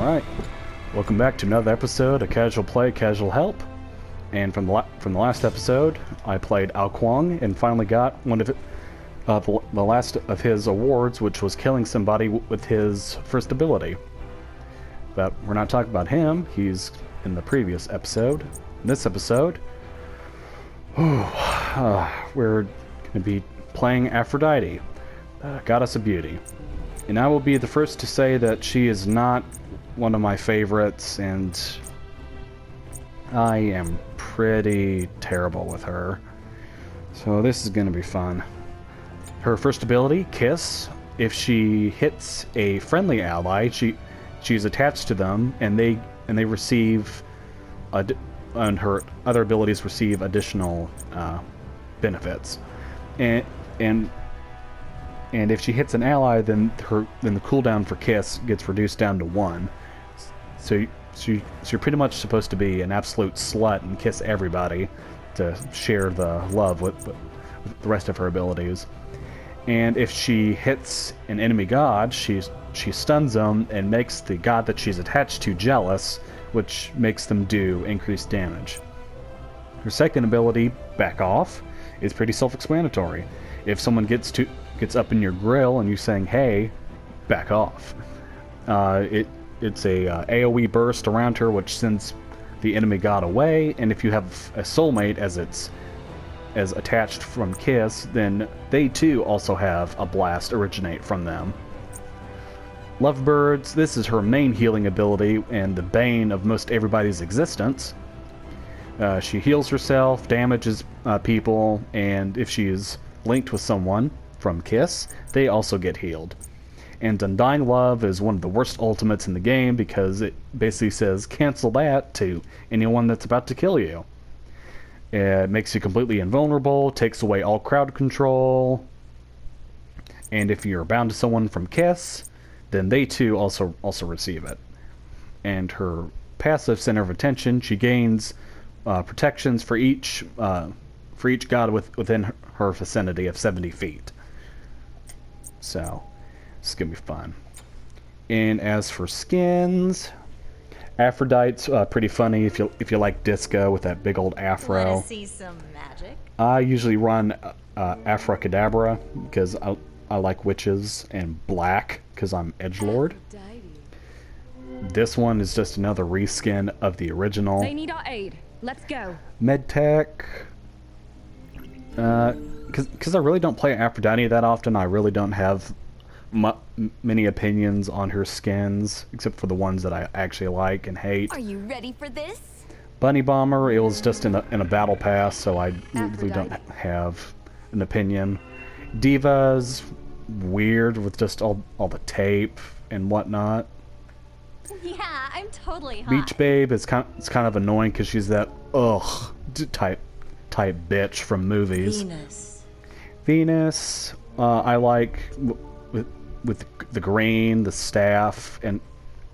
Alright, welcome back to another episode of Casual Play, Casual Help. And from the last episode, I played Ao Kuang and finally got one of the last of his awards, which was killing somebody with his first ability. But we're not talking about him, he's in the previous episode. In this episode, we're going to be playing Aphrodite, goddess of beauty. And I will be the first to say that she is not one of my favorites, and I am pretty terrible with her. So this is going to be fun. Her first ability, Kiss. If she hits a friendly ally, she's attached to them, and they receive, and her other abilities receive additional benefits. And if she hits an ally, then the cooldown for Kiss gets reduced down to 1. So you're pretty much supposed to be an absolute slut and kiss everybody to share the love with the rest of her abilities. And if she hits an enemy god, she stuns them and makes the god that she's attached to jealous, which makes them do increased damage. Her second ability, Back Off, is pretty self-explanatory. If someone gets up in your grill and you're saying, "Hey, back off," it's a AoE burst around her, which sends the enemy god away. And if you have a soulmate as attached from Kiss, then they too also have a blast originate from them. Lovebirds, this is her main healing ability and the bane of most everybody's existence. She heals herself, damages people, and if she is linked with someone from Kiss, they also get healed. And Undying Love is one of the worst ultimates in the game because it basically says cancel that to anyone that's about to kill you. It makes you completely invulnerable, takes away all crowd control, and if you're bound to someone from Kiss, then they too also receive it. And her passive center of attention, she gains protections for each god within her vicinity of 70 feet. So, it's gonna be fun. And as for skins, Aphrodite's pretty funny if you like disco with that big old afro. Wanna see some magic? I usually run Aphrodite because I like witches, and black because I'm edgelord. This one is just another reskin of the original. They need our aid. Let's go. Medtech. Because I really don't play Aphrodite that often, I really don't have many opinions on her skins, except for the ones that I actually like and hate. Are you ready for this? Bunny Bomber, it was just in a battle pass, so I really don't have an opinion. Diva's weird with just all the tape and whatnot. Yeah, I'm totally hot. Beach Babe is kind of annoying because she's that type bitch from movies. Venus, I like with the green, the staff, and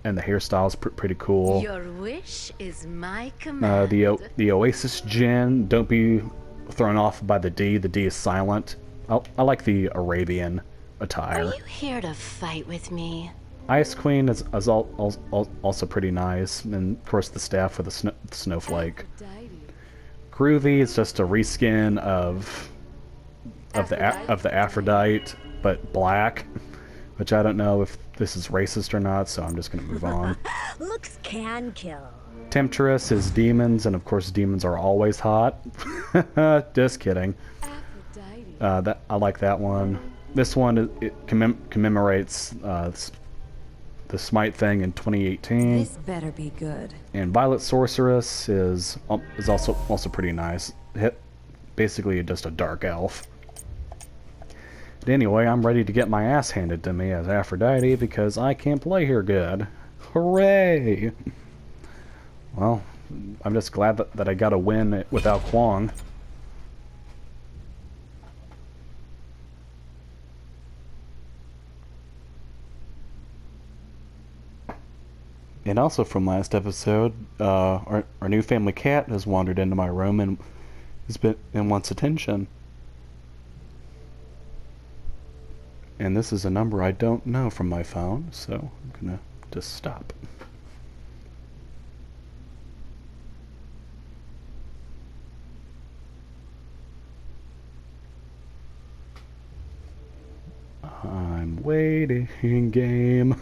the hairstyle's pretty cool. Your wish is my command. The Oasis Djinn, don't be thrown off by the D. The D is silent. I like the Arabian attire. Are you here to fight with me? Ice Queen is also pretty nice, and of course the staff with the snowflake. Groovy is just a reskin of the Aphrodite, but black, which I don't know if this is racist or not, so I'm just gonna move on. Looks can kill. Temptress is demons, and of course demons are always hot. Just kidding. I like that one. This one it commemorates the Smite thing in 2018. This better be good. And Violet Sorceress is also pretty nice. Basically just a dark elf. But anyway, I'm ready to get my ass handed to me as Aphrodite because I can't play her good. Hooray! Well, I'm just glad that I got a win with Ao Kuang. And also from last episode, our new family cat has wandered into my room and wants attention. And this is a number I don't know from my phone, so I'm gonna just stop. Waiting game.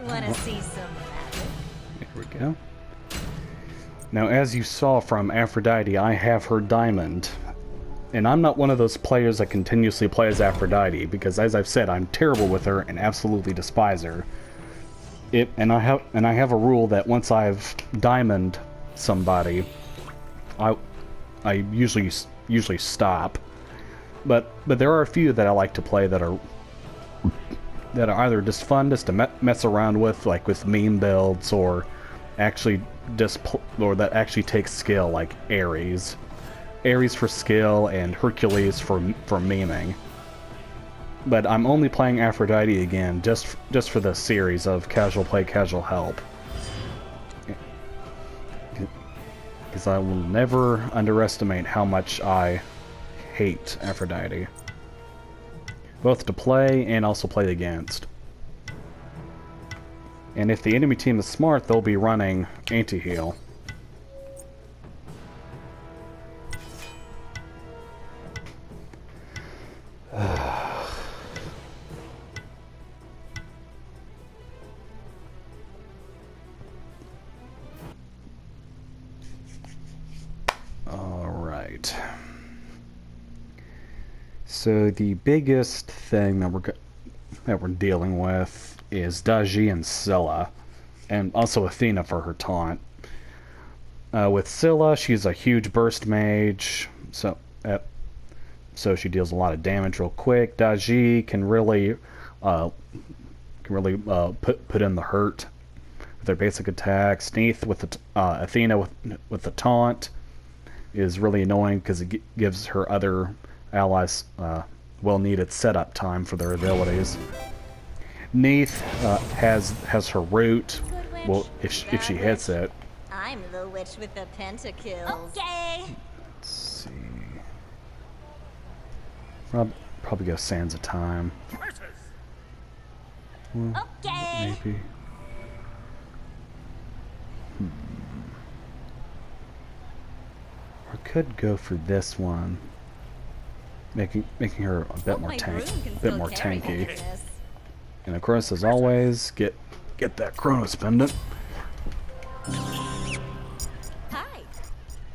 Wanna see some magic? There we go. Now, as you saw from Aphrodite, I have her diamond. And I'm not one of those players that continuously plays Aphrodite, because as I've said, I'm terrible with her and absolutely despise her. And I have a rule that once I've diamond somebody, I usually stop. But there are a few that I like to play that are either just fun just to mess around with, like with meme builds, or actually or that actually takes skill, like Ares. Ares for skill and Hercules for memeing. But I'm only playing Aphrodite again just for the series of casual play, casual help. Because I will never underestimate how much I hate Aphrodite. Both to play and also play against. And if the enemy team is smart, they'll be running anti-heal. Alright. So the biggest thing that we're dealing with is Daji and Scylla, and also Athena for her taunt. With Scylla, she's a huge burst mage, so she deals a lot of damage real quick. Daji can really put in the hurt with their basic attacks. Neith with the Athena with the taunt is really annoying because it gives her other allies well-needed setup time for their abilities. Neith has her root. Well, if she hits it. I'm the witch with the pentakills. Okay. Let's see. Probably go Sands of Time. Well, Okay. maybe. Or could go for this one, making her a bit more tanky. And of course, as always, get that Chronos pendant. Hi.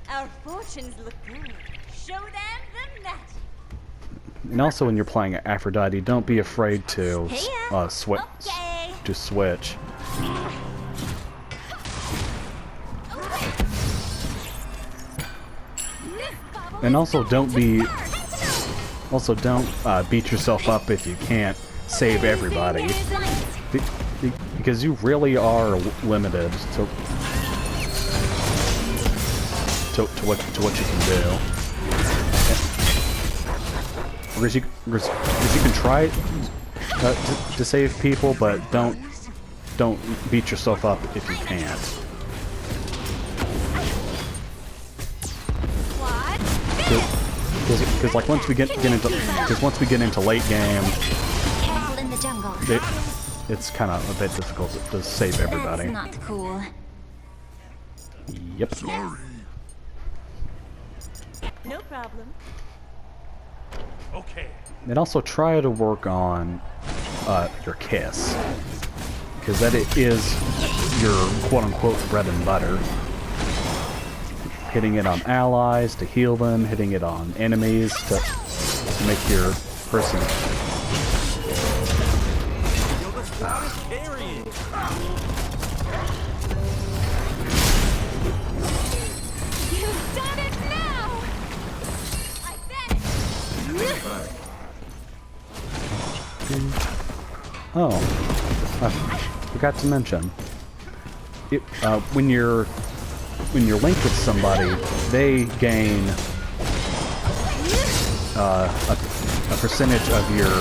Our fortunes look good. Show them the magic. And also, when you're playing Aphrodite, don't be afraid to switch. And also, don't beat yourself up if you can't save everybody, because you really are limited to what you can do. Because you can try to save people, but don't beat yourself up if you can't. Because like once we get into late game, it's kind of a bit difficult to save everybody. That's not cool. Yep. No problem. Okay. And also try to work on your kiss, because that is your quote-unquote bread and butter. Hitting it on allies to heal them, hitting it on enemies to make your person. You've done it now! I bet! Oh, I forgot to mention. When you're linked with somebody, they gain a percentage of your.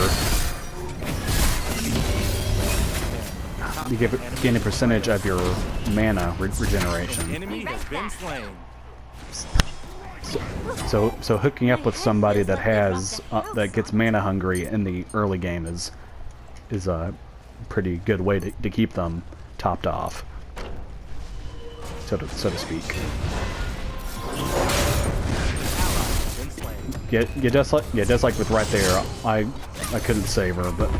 You gain a percentage of your mana regeneration. Enemy has been slain. So hooking up with somebody that has that gets mana hungry in the early game is a pretty good way to keep them topped off. so to speak. Been slain. Yeah, just like with right there, I couldn't save her, but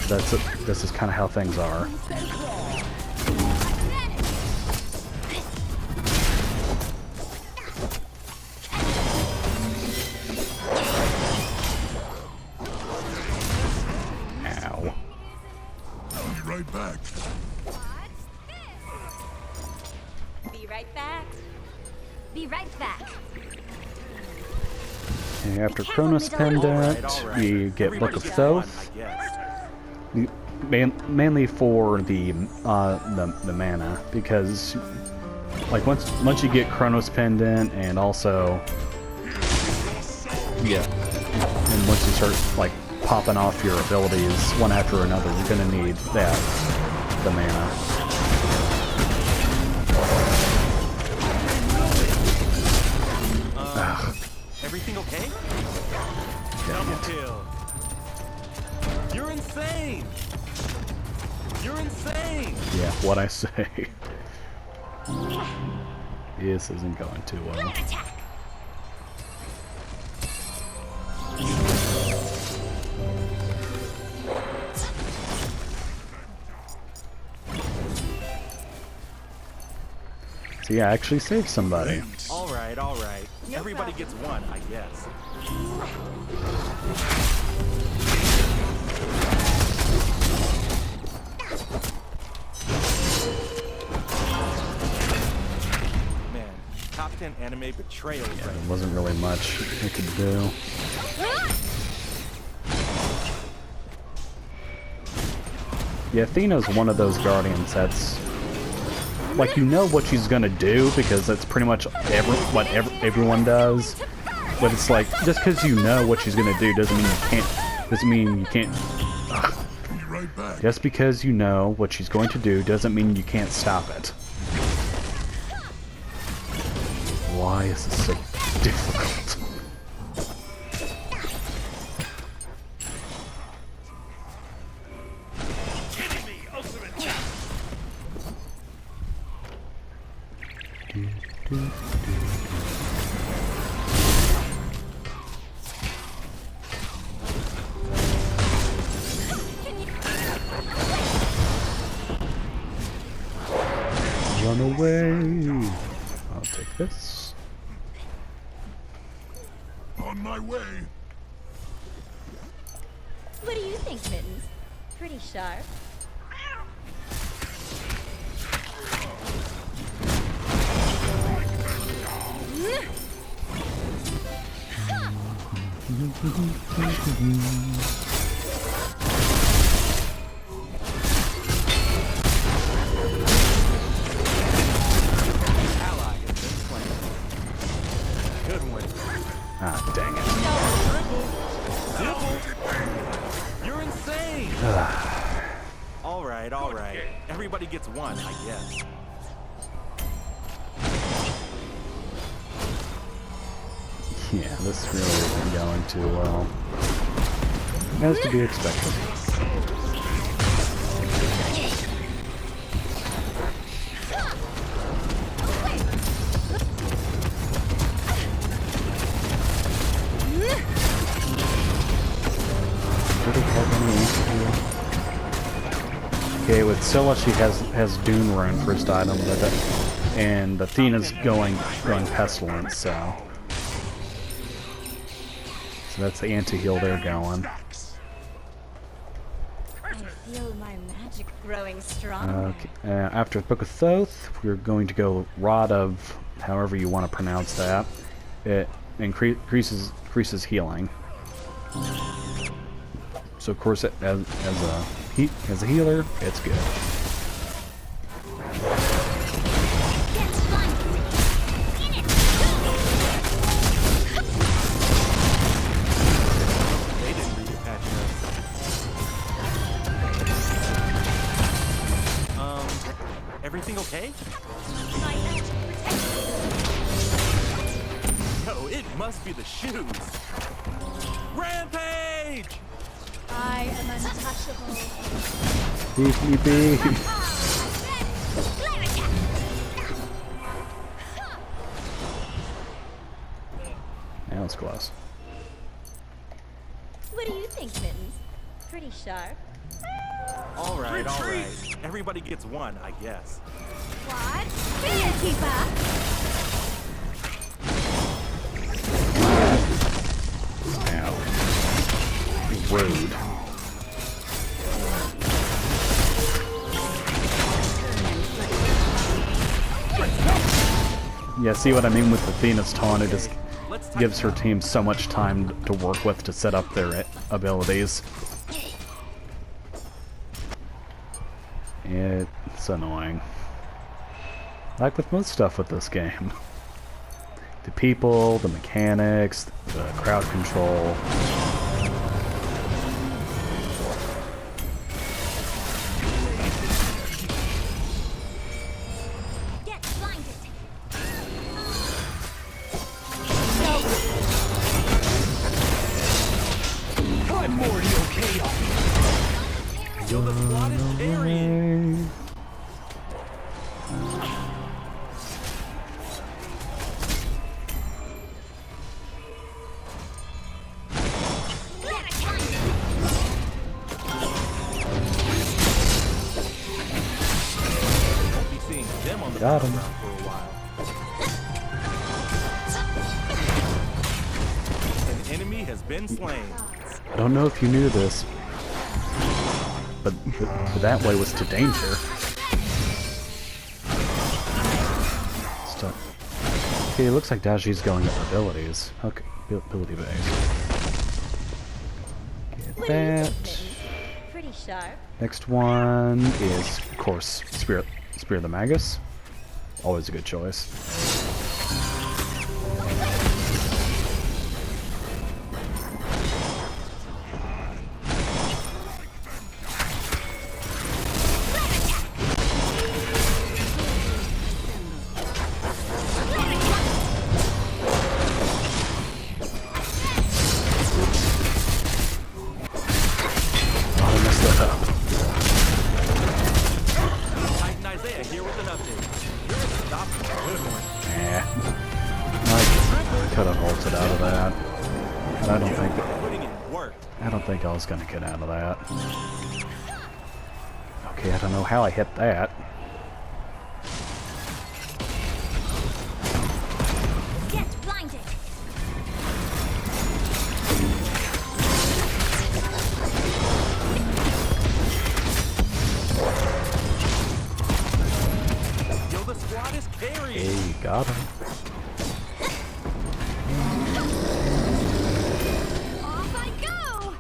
this is kind of how things are. Ow. I'll be right back. Be right back. Be right back. And after Chronos Pendant, you get Book of Thoth. I guess. Mainly for the mana, because like once you get Chronos Pendant and also and once you start like popping off your abilities one after another, you're gonna need the mana. Everything okay? Double kill. You're insane. You're insane. Yeah, what I say. This isn't going too well. Attack. So yeah, I actually saved somebody. All right, all right. Everybody gets one, I guess. Man, top 10 anime betrayal. Yeah, there wasn't really much I could do. Yeah, Athena's one of those guardians that's like, you know what she's gonna do because that's pretty much what everyone does. But it's like, just because you know what she's gonna do doesn't mean you can't. Doesn't mean you can't. Be right back. Just because you know what she's going to do doesn't mean you can't stop it. Why is this so difficult? Run away! I'll take this. On my way. What do you think, Mittens? Pretty sharp. Ally has been slain. Good one. Ah, dang it. You're insane. All right, all right. Everybody gets one, I guess. Yeah, this really isn't going too well. As to be expected. Okay, with Scylla she has Dune Rune first item with it, and Athena's going Pestilence, so that's the anti-heal they're going. I feel my magic growing stronger. Okay, after Book of Thoth, we're going to go Rod of, however you want to pronounce that. It increases healing. So of course, as a healer, it's good. They didn't read the patch notes. Everything okay? My magic protects No, it must be the shoes. Rampage! I am untouchable. Leave me be. That was close. What do you think, Mittens? Pretty sharp. All right, all right. Everybody gets one, I guess. What? Here, keeper! Ow. Rude. Yeah, see what I mean with Athena's taunt? It just gives her team so much time to work with to set up their abilities. It's annoying. Like with most stuff with this game. The people, the mechanics, the crowd control. Get blinded! Primordial chaos. Yo, the squad is carrying. Won't be seeing them on the Got him. battleground for a while. An enemy has been slain. I don't know if you knew this, but that way was to danger. Stuff. Okay, it looks like Daji's going up abilities. Okay, ability base. Get What do you think, that. Mittens? Pretty sharp. Next one is, of course, Spear of the Magus. Always a good choice. Oh, I messed that up. Titan Isaiah here with an update. You're stopping a good one. I could have ulted out of that. And I don't Putting in work. think I was gonna get out of that. Okay, I don't know how I hit that. Get blinded! Yo, the squad is carrying. Hey, got him. Off I go!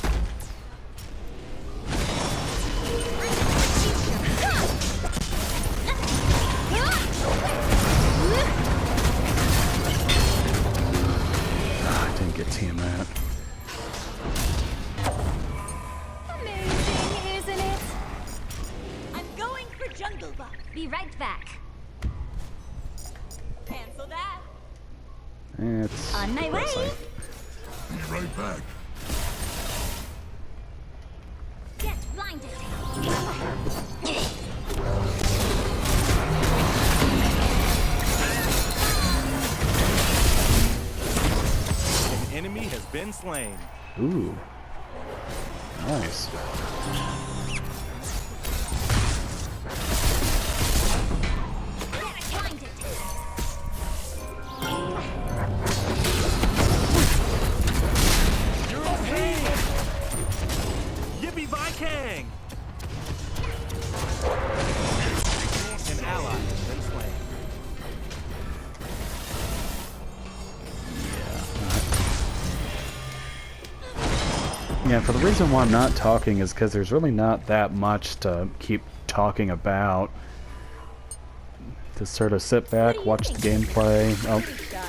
I didn't get Tiamat. Amazing, isn't it? I'm going for jungle buff. Be right back. Cancel that. It's On my way. depressing. Be right back. Get blinded! An enemy has been slain. Ooh. Nice. Get blinded! You're okay. Yippee Vikang! An ally has been slain. Yeah, for the reason why I'm not talking is because there's really not that much to keep talking about. Just sort of sit back, watch the gameplay. Oh, Pretty sharp.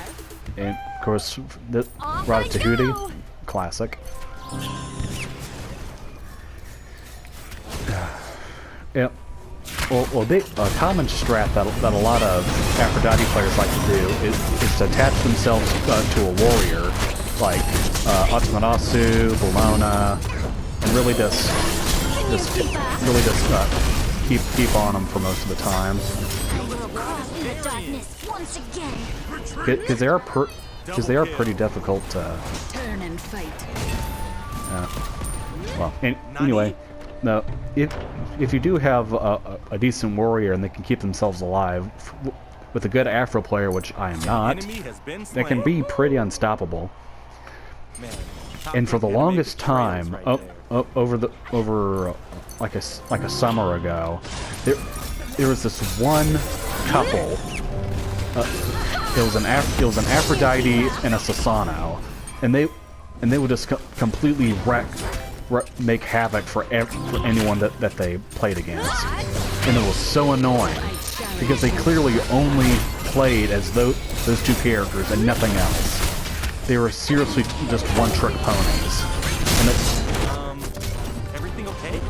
and of course, the Off Rod I Tahuti, go. classic. Yeah. Well, a common strat that a lot of Aphrodite players like to do is to attach themselves to a warrior, like Atamarasu, Bologna, and really just keep on them for most of the time. Caught in the darkness once again. Because because they are pretty difficult to... Turn and fight. Well, anyway, no, if you do have a decent warrior and they can keep themselves alive, with a good Afro player, which I am not, they can be pretty unstoppable. Man, And for the top-rated longest animated time, trailers right there. over like a summer ago, there was this one couple. It was an Aphrodite and a Susano, and they would just completely make havoc for anyone that they played against, and it was so annoying because they clearly only played as those two characters and nothing else. They were seriously just one-trick ponies, and Everything okay?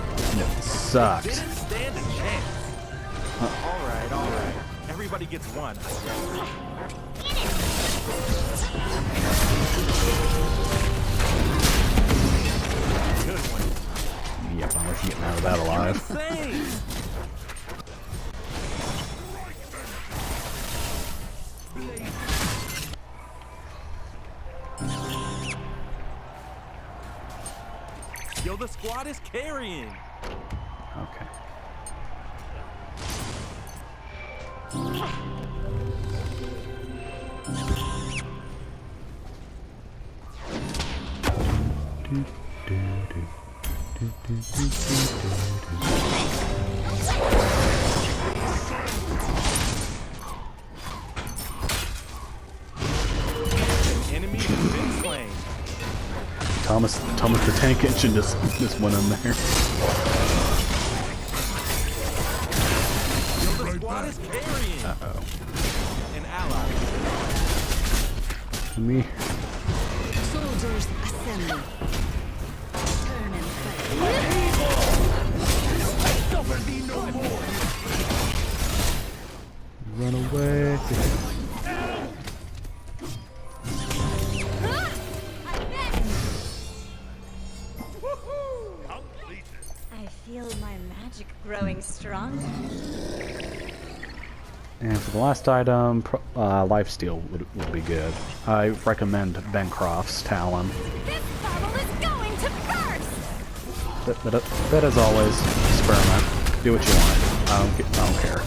it sucked. Didn't stand a chance. All right. Everybody gets one. Good one. Yep, I'm getting out of that alive. Insane. Yo, the squad is carrying. Okay. Enemy has been slain. Thomas the Tank Engine just went in there. Yo, the squad is carrying. Uh-oh. An ally. Me. Soldiers assemble. Turn and fight. Run away. I feel my magic growing stronger. And for the last item, lifesteal would be good. I recommend Bancroft's Talon. This bubble is going to burst! But as always, experiment. Do what you want. I don't care.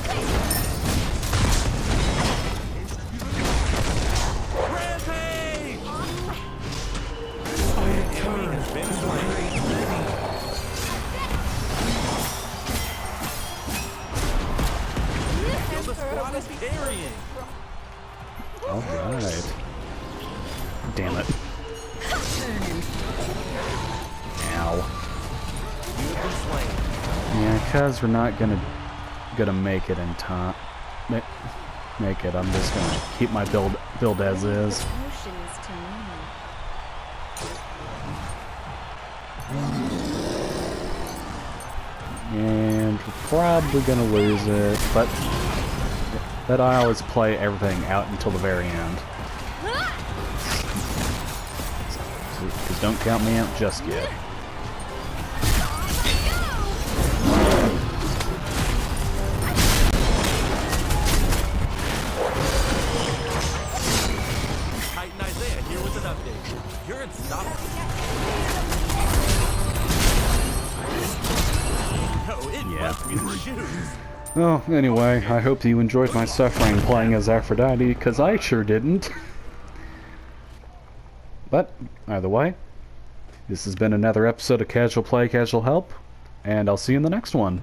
Rampage! Enemy has been slain. Yo, the squad is carrying. Alright. Damn it. Ow. You've been slain. Yeah, cause we're not gonna make it in time. Make it. I'm just gonna keep my build as is. Potions to me. And we're probably gonna lose it, but I always play everything out until the very end. Because don't count me out just yet. Titan Isaiah here with an update. You're unstoppable. No, it must be the shoes. Well, anyway, I hope you enjoyed my suffering playing as Aphrodite, because I sure didn't. But, either way, this has been another episode of Casual Play, Casual Help, and I'll see you in the next one.